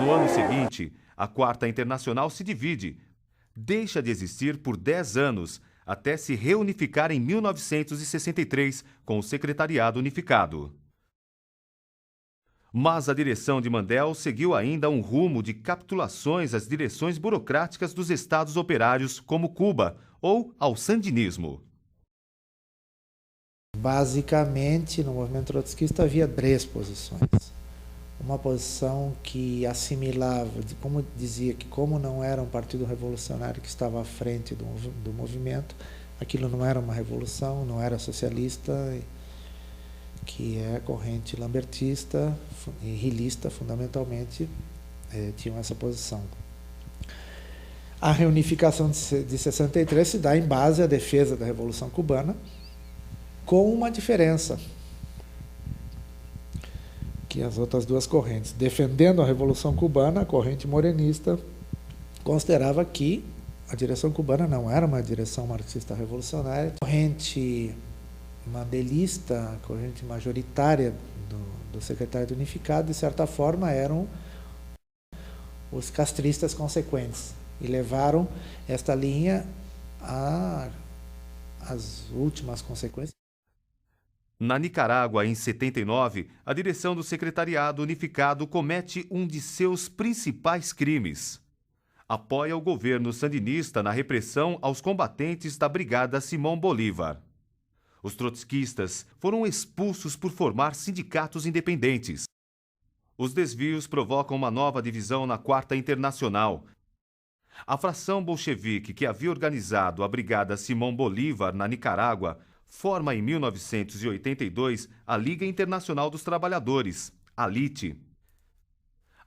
No ano seguinte, a Quarta Internacional se divide, deixa de existir por 10 anos, até se reunificar em 1963 com o Secretariado Unificado. Mas a direção de Mandel seguiu ainda um rumo de capitulações às direções burocráticas dos estados operários, como Cuba, ou ao sandinismo. Basicamente, no movimento trotskista havia 3 posições. Uma posição que assimilava, como dizia que como não era um partido revolucionário que estava à frente do movimento, aquilo não era uma revolução, não era socialista, que é a corrente lambertista e rilista, fundamentalmente, tinham essa posição. A reunificação de 63 se dá em base à defesa da Revolução Cubana, com uma diferença, que as outras 2 correntes, defendendo a Revolução Cubana, a corrente morenista considerava que a direção cubana não era uma direção marxista revolucionária. A corrente mandelista, a corrente majoritária do Secretariado Unificado, de certa forma, eram os castristas consequentes e levaram esta linha às últimas consequências. Na Nicarágua, em 79, a direção do Secretariado Unificado comete um de seus principais crimes. Apoia o governo sandinista na repressão aos combatentes da Brigada Simão Bolívar. Os trotskistas foram expulsos por formar sindicatos independentes. Os desvios provocam uma nova divisão na Quarta Internacional. A fração bolchevique que havia organizado a Brigada Simão Bolívar na Nicarágua forma em 1982 a Liga Internacional dos Trabalhadores, a LIT.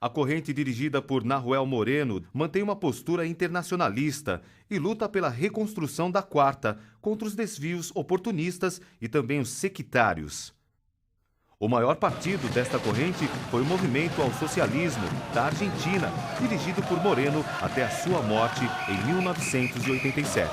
A corrente dirigida por Nahuel Moreno mantém uma postura internacionalista e luta pela reconstrução da Quarta contra os desvios oportunistas e também os sectários. O maior partido desta corrente foi o Movimento ao Socialismo da Argentina, dirigido por Moreno até a sua morte em 1987.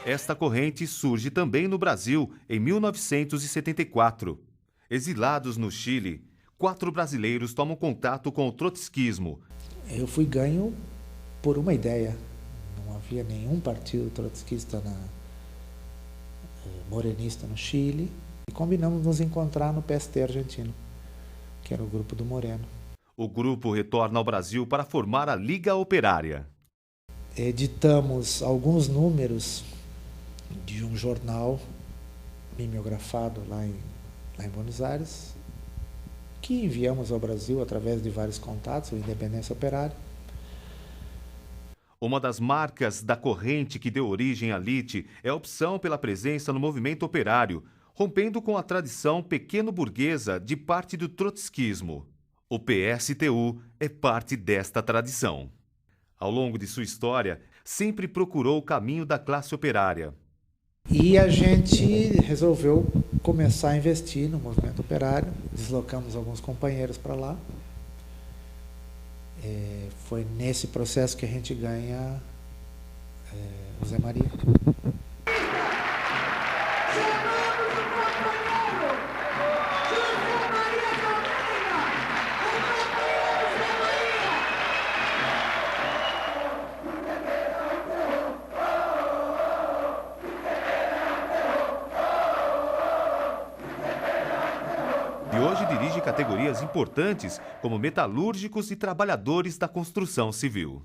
Esta corrente surge também no Brasil em 1974. Exilados no Chile, 4 brasileiros tomam contato com o trotskismo. Eu fui ganho por uma ideia. Não havia nenhum partido trotskista morenista no Chile. E combinamos nos encontrar no PST argentino, que era o grupo do Moreno. O grupo retorna ao Brasil para formar a Liga Operária. Editamos alguns números de um jornal mimeografado lá em Buenos Aires, que enviamos ao Brasil através de vários contatos, o Independência Operária. Uma das marcas da corrente que deu origem à LIT é a opção pela presença no movimento operário, rompendo com a tradição pequeno-burguesa de parte do trotskismo. O PSTU é parte desta tradição. Ao longo de sua história, sempre procurou o caminho da classe operária. E a gente resolveu começar a investir no movimento operário, deslocamos alguns companheiros para lá. Foi nesse processo que a gente ganha o Zé Maria. E hoje dirige categorias importantes como metalúrgicos e trabalhadores da construção civil.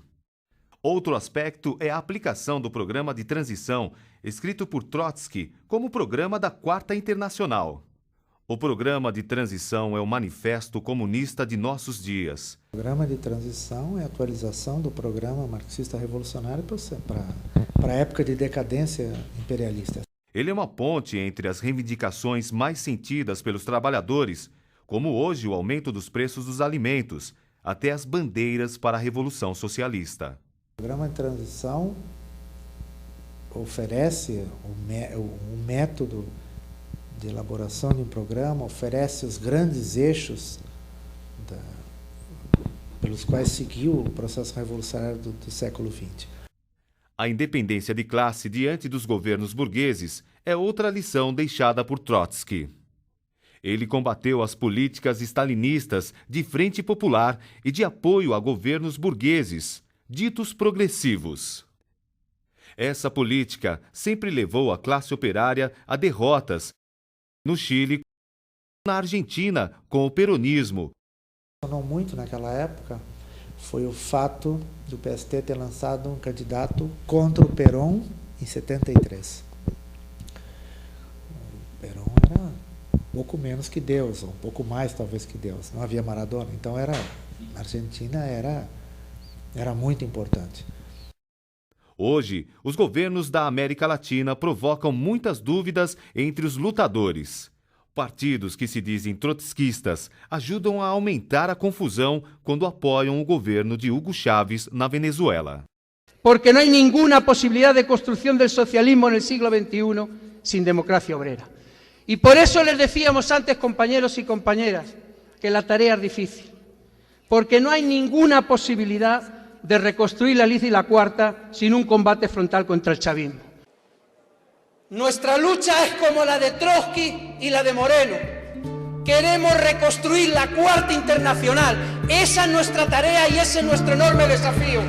Outro aspecto é a aplicação do programa de transição, escrito por Trotsky como programa da Quarta Internacional. O programa de transição é o manifesto comunista de nossos dias. O programa de transição é a atualização do programa marxista revolucionário para a época de decadência imperialista. Ele é uma ponte entre as reivindicações mais sentidas pelos trabalhadores, como hoje o aumento dos preços dos alimentos, até as bandeiras para a Revolução Socialista. O programa de transição oferece o método de elaboração de um programa, oferece os grandes eixos pelos quais seguiu o processo revolucionário do século XX. A independência de classe diante dos governos burgueses é outra lição deixada por Trotsky. Ele combateu as políticas stalinistas de frente popular e de apoio a governos burgueses, ditos progressivos. Essa política sempre levou a classe operária a derrotas no Chile, na Argentina, com o peronismo. Não muito naquela época foi o fato do PST ter lançado um candidato contra o Perón em 73. O Perón era um pouco menos que Deus, ou um pouco mais talvez que Deus. Não havia Maradona, então a Argentina era muito importante. Hoje, os governos da América Latina provocam muitas dúvidas entre os lutadores. Partidos que se dizem trotskistas ajudam a aumentar a confusão quando apoiam o governo de Hugo Chávez na Venezuela. Porque no hay ninguna posibilidad de construcción del socialismo en el siglo XXI sin democracia obrera. Y por eso les decíamos antes, compañeros y compañeras, que la tarea es difícil. Porque no hay ninguna posibilidad de reconstruir la Liga y la Cuarta sin un combate frontal contra el chavismo. Nuestra lucha es como la de Trotsky y la de Moreno. Queremos reconstruir la Cuarta Internacional. Esa es nuestra tarea y ese es nuestro enorme desafío.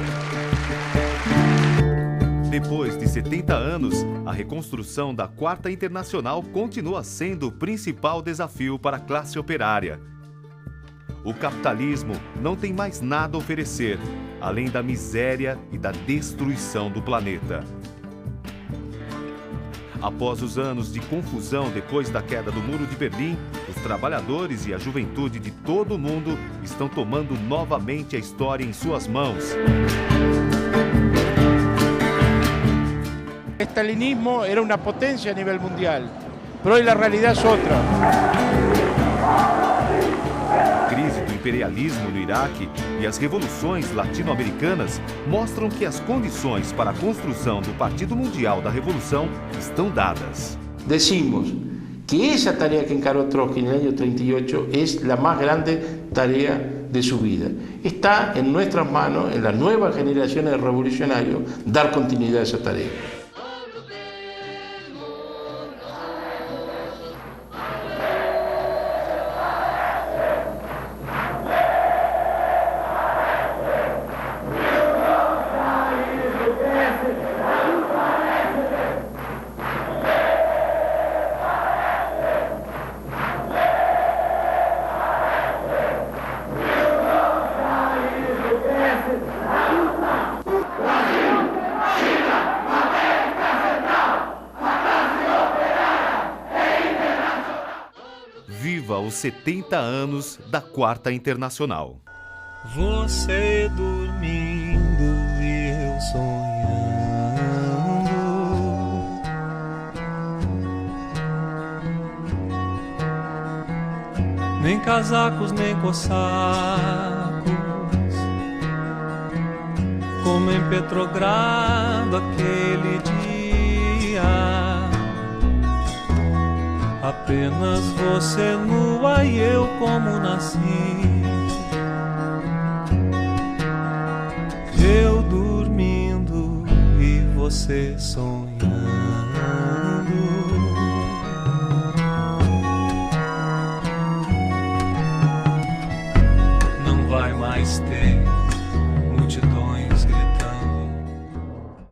Depois de 70 anos, a reconstrução da Quarta Internacional continua sendo o principal desafio para a classe operária. O capitalismo não tem mais nada a oferecer, além da miséria e da destruição do planeta. Após os anos de confusão depois da queda do Muro de Berlim, os trabalhadores e a juventude de todo o mundo estão tomando novamente a história em suas mãos. El estalinismo era una potencia a nivel mundial, pero hoy la realidad es otra. A crise do imperialismo no Iraque e as revoluções latino-americanas mostram que as condições para a construção do Partido Mundial da Revolução estão dadas. Decimos que esa tarea que encaró Trotsky en el año 38 es la más grande tarea de su vida. Está en nuestras manos, en las nuevas generaciones de revolucionarios, dar continuidad a esa tarea. Viva os 70 anos da Quarta Internacional. Você dormindo e eu sonhando, nem casacos nem cossacos, como em Petrogrado aquele dia. Apenas você nua e eu como nasci. Eu dormindo e você sonhando. Não vai mais ter